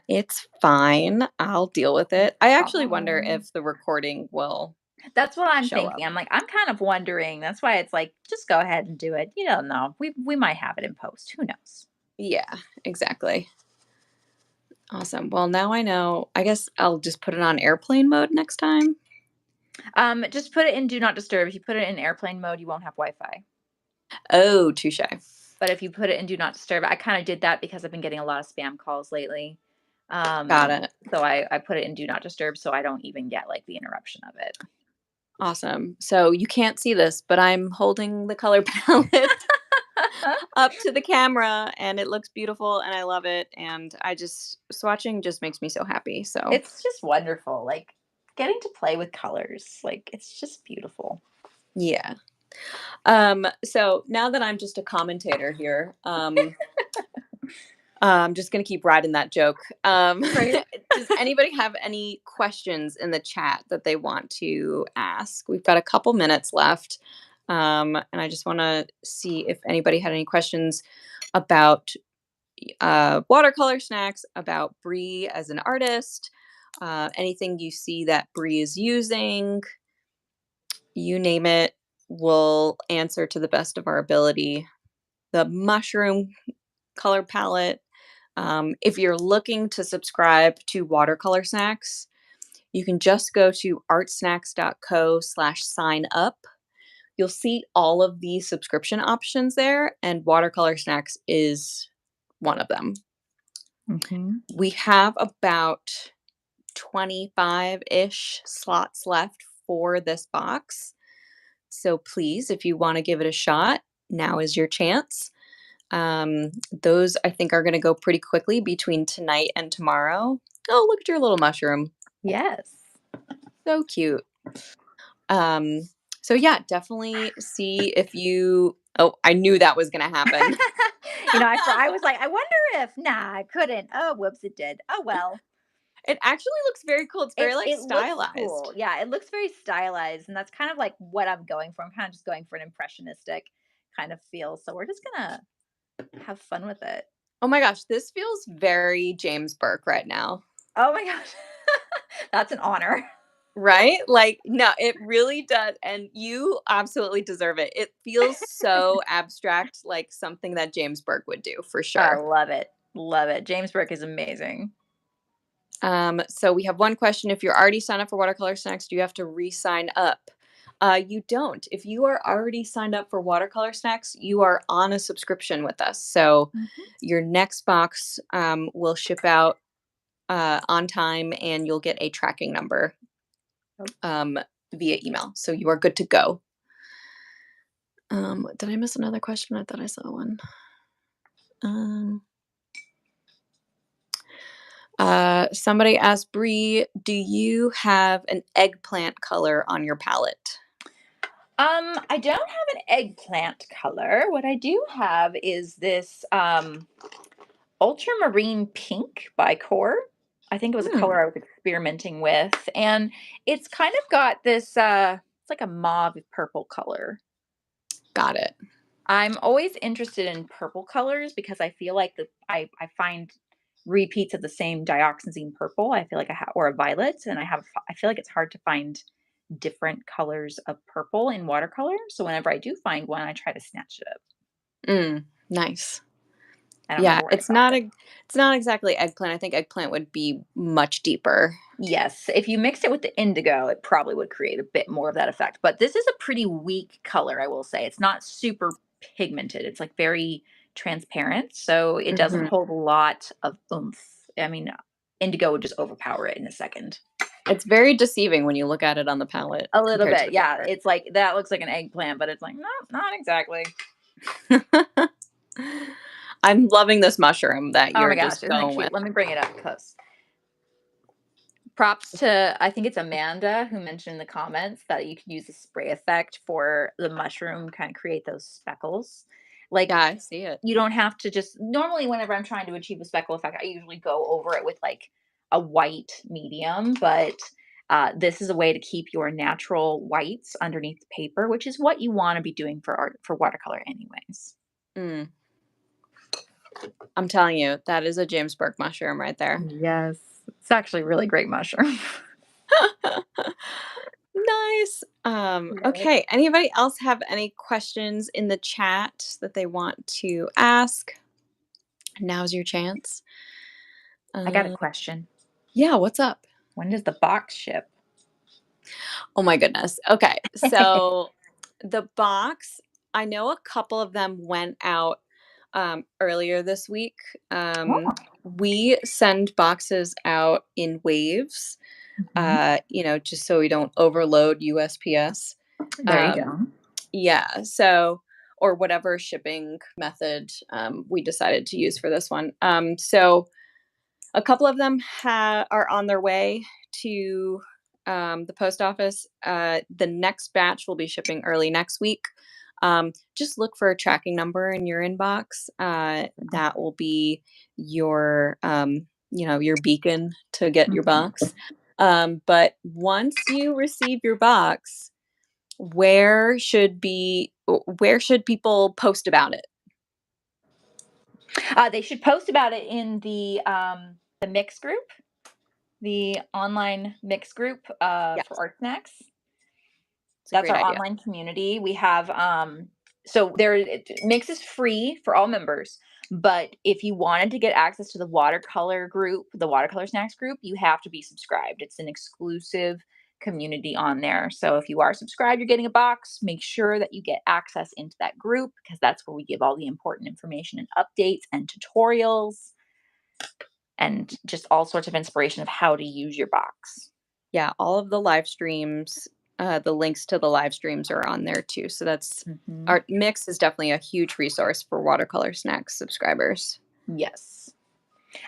It's fine. I'll deal with it. I actually wonder Um, if the recording will that's what I'm show up. thinking. I'm like, I'm kind of wondering. That's why it's like, just go ahead and do it. You don't know. We might have it in post. Who knows? Yeah, exactly. Awesome. Well, now I know. I guess I'll just put it on airplane mode next time. Just put it in do not disturb. If you put it in airplane mode, you won't have Wi-Fi. Oh, touche. But if you put it in do not disturb, I kind of did that because I've been getting a lot of spam calls lately. Got it. So I put it in do not disturb so I don't even get like the interruption of it. Awesome. So you can't see this, but I'm holding the color palette up to the camera and it looks beautiful and I love it. And swatching just makes me so happy. So It's just wonderful. Like getting to play with colors. Like it's just beautiful. yeah. So now that I'm just a commentator here, I'm just going to keep riding that joke. Right. Does anybody have any questions in the chat that they want to ask? We've got a couple minutes left. And I just want to see if anybody had any questions about watercolor snacks, about Bri as an artist, anything you see that Bri is using, you name it, we'll answer to the best of our ability. The mushroom color palette. If you're looking to subscribe to Watercolor Snacks, you can just go to artsnacks.co/sign up. You'll see all of the subscription options there, and Watercolor Snacks is one of them. We have about 25-ish slots left for this box. So please, if you want to give it a shot, now is your chance. Those I think are going to go pretty quickly between tonight and tomorrow. Oh, look at your little mushroom. Yes. So cute. So yeah, definitely see if you, oh, I knew that was going to happen. I was like, I wonder if, nah, I couldn't. Oh, whoops, it did. Oh, well. It actually looks very cool. It's very like It looks stylized. cool. Yeah, it looks very stylized, and that's kind of like what I'm going for. I'm kind of just going for an impressionistic kind of feel. So we're just gonna have fun with it. Oh my gosh, this feels very James Burke right now. Oh my gosh. That's an honor. Right? Like, no, it really does. And you absolutely deserve it. It feels so abstract, like something that James Burke would do for I sure. love it. Love it. James Burke is amazing. So we have one question. If you're already signed up for Watercolor Snacks, do you have to re-sign up? You don't. If you are already signed up for Watercolor Snacks, you are on a subscription with us. So your next box will ship out on time, and you'll get a tracking number via email. So you are good to go. Did I miss another question? I thought I saw one. Somebody asked, Bri, do you have an eggplant color on your palette? I don't have an eggplant color. What I do have is this ultramarine pink by Core. I think it was a color I was experimenting with, and it's kind of got this it's like a mauve purple color. Got it. I'm always interested in purple colors because I feel like I find repeats of the same dioxazine purple. I feel like or a violet, and I feel like it's hard to find different colors of purple in watercolor. So whenever I do find one, I try to snatch it up. Nice. I don't Yeah, remember where it's not exactly eggplant. I think eggplant would be much deeper. Yes, if you mixed it with the indigo, it probably would create a bit more of that effect. But this is a pretty weak color, I will say. It's not super pigmented. It's like very transparent, so it doesn't hold a lot of oomph. I mean, indigo would just overpower it in a second. It's very deceiving when you look at it on the palette. A little bit, yeah. It's like that looks like an eggplant, but it's like no, not exactly. I'm loving this mushroom that you're Oh my gosh, just isn't that going cute? with. Let me bring it up close. Props to, I think it's Amanda who mentioned in the comments that you can use the spray effect for the mushroom, kind of create those speckles. Like, Yeah, I see it. you don't have to just, normally whenever I'm trying to achieve a speckle effect, I usually go over it with like a white medium, but this is a way to keep your natural whites underneath the paper, which is what you want to be doing for watercolor anyways. I'm telling you, that is a James Burke mushroom right there. Yes. It's actually a really great mushroom. Nice. Okay. Anybody else have any questions in the chat that they want to ask? Now's your chance. I got a question. Yeah, what's up? When does the box ship? Oh my goodness. Okay. So the box, I know a couple of them went out earlier this week. We send boxes out in waves, just so we don't overload USPS. There you go. Yeah. So, or whatever shipping method we decided to use for this one. So a couple of them are on their way to the post office. The next batch will be shipping early next week. just look for a tracking number in your inbox. That will be your, your beacon to get your box. But once you receive your box, where should people post about it? They should post about it in the mix group, the online mix group Yes, for ArtSnacks. it's a That's great our idea. online community. We have Mix is free for all members, but if you wanted to get access to the watercolor group, the Watercolor Snacks group, you have to be subscribed. It's an exclusive community on there. So if you are subscribed, you're getting a box. Make sure that you get access into that group because that's where we give all the important information and updates and tutorials and just all sorts of inspiration of how to use your box. Yeah, all of the live streams, the links to the live streams are on there too. So that's Mhm. our mix is definitely a huge resource for Watercolor Snacks subscribers. Yes.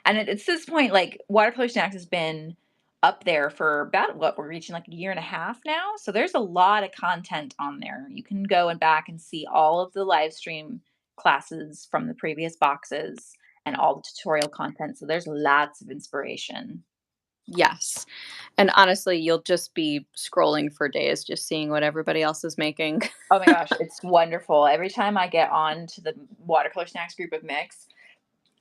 And it's this point, like Watercolor Snacks has been up there for about what we're reaching like a year and a half now. So there's a lot of content on there. You can go and back and see all of the live stream classes from the previous boxes and all the tutorial content. So there's lots of inspiration. Yes. And honestly, you'll just be scrolling for days just seeing what everybody else is making. Oh my gosh, it's wonderful. Every time I get on to the Watercolor Snacks group of Mix,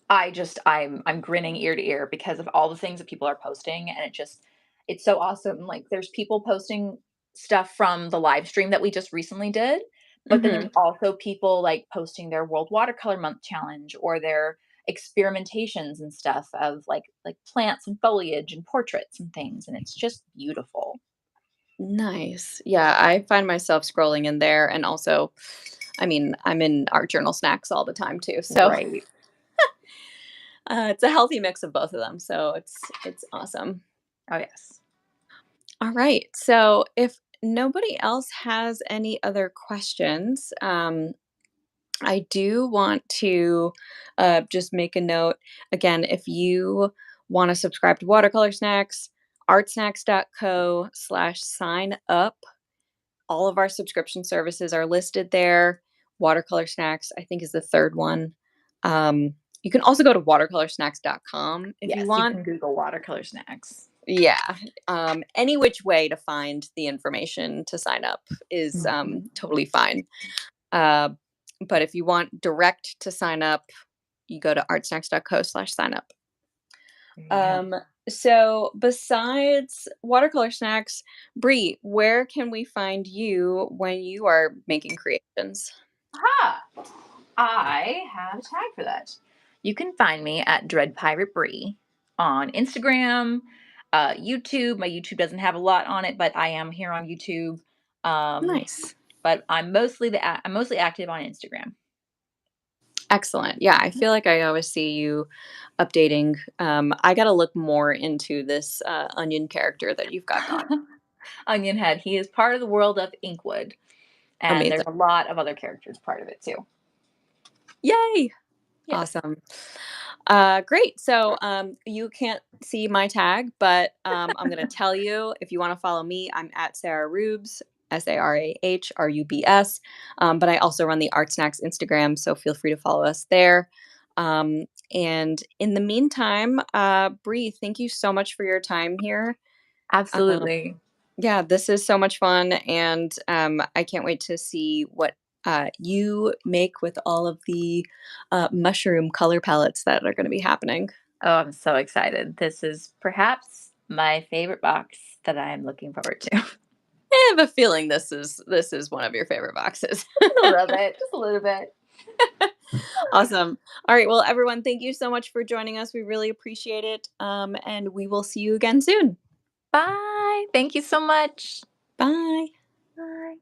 I'm grinning ear to ear because of all the things that people are posting, and it's so awesome. Like there's people posting stuff from the live stream that we just recently did, but then there's Mhm. also people like posting their World Watercolor Month challenge or their experimentations and stuff of like plants and foliage and portraits and things, and it's just beautiful. Nice. Yeah, I find myself scrolling in there and also, I mean, I'm in art journal snacks all the time too. So Right. it's a healthy mix of both of them. So it's awesome. Oh yes. All right. So if nobody else has any other questions, I do want to just make a note again. If you want to subscribe to Watercolor Snacks, artsnacks.co/sign up. All of our subscription services are listed there. Watercolor Snacks, I think, is the third one. Um, you can also go to watercolorsnacks.com if you Yes, you want. can Google Watercolor Snacks. Yeah. Any which way to find the information to sign up is Mhm. totally fine. Uh, but if you want direct to sign up, you go to artsnacks.co/sign up. There you go. Um, so besides Watercolor Snacks, Bree, where can we find you when you are making creations? Ah, I have a tag for that. You can find me at Dread Pirate Bree on Instagram, YouTube. My YouTube doesn't have a lot on it, but I am here on YouTube. Um, Nice. but I'm mostly active on Instagram. Excellent. Yeah, I feel like I always see you updating. I got to look more into this onion character that you've got going. Onion Head. He is part of the world of Inkwood, and there's Amazing. a lot of other characters part of it too. Yay. Yes. Awesome. Great. So you can't see my tag, but I'm going to tell you if you want to follow me, I'm at Sarah Rubes, SARAHRUBS. But I also run the Art Snacks Instagram, so feel free to follow us there. And in the meantime, Bree, thank you so much for your time here. Um, Absolutely. yeah, this is so much fun, and I can't wait to see what you make with all of the mushroom color palettes that are going to be happening. Oh, I'm so excited. This is perhaps my favorite box that I'm looking forward to. I have a feeling this is one of your favorite boxes. Just a little bit, just a little bit. Awesome. All right. Well, everyone, thank you so much for joining us. We really appreciate it. And we will see you again soon. Bye. Thank you so much. Bye. Bye.